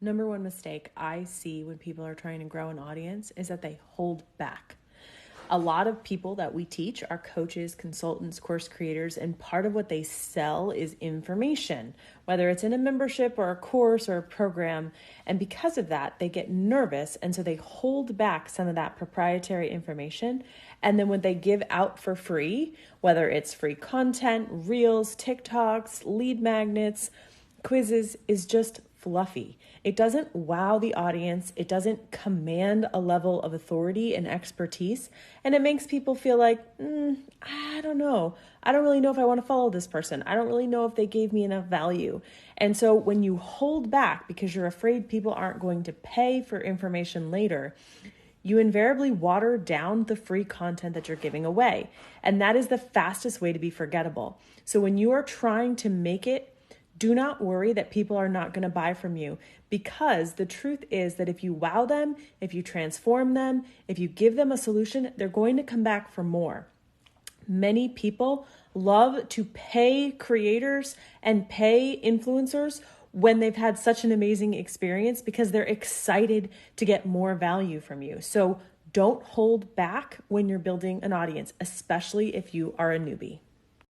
Number one mistake I see when people are trying to grow an audience is that they hold back. A lot of people that we teach are coaches, consultants, course creators, and part of what they sell is information, whether it's in a membership or a course or a program. And because of that, they get nervous. And so they hold back some of that proprietary information. And then when they give out for free, whether it's free content, reels, TikToks, lead magnets, quizzes, is just fluffy. It doesn't wow the audience. It doesn't command a level of authority and expertise. And it makes people feel like, I don't know. I don't really know if I want to follow this person. I don't really know if they gave me enough value. And so when you hold back because you're afraid people aren't going to pay for information later, you invariably water down the free content that you're giving away. And that is the fastest way to be forgettable. So when you are trying to make it, do not worry that people are not going to buy from you, because the truth is that if you wow them, if you transform them, if you give them a solution, they're going to come back for more. Many people love to pay creators and pay influencers when they've had such an amazing experience because they're excited to get more value from you. So don't hold back when you're building an audience, especially if you are a newbie.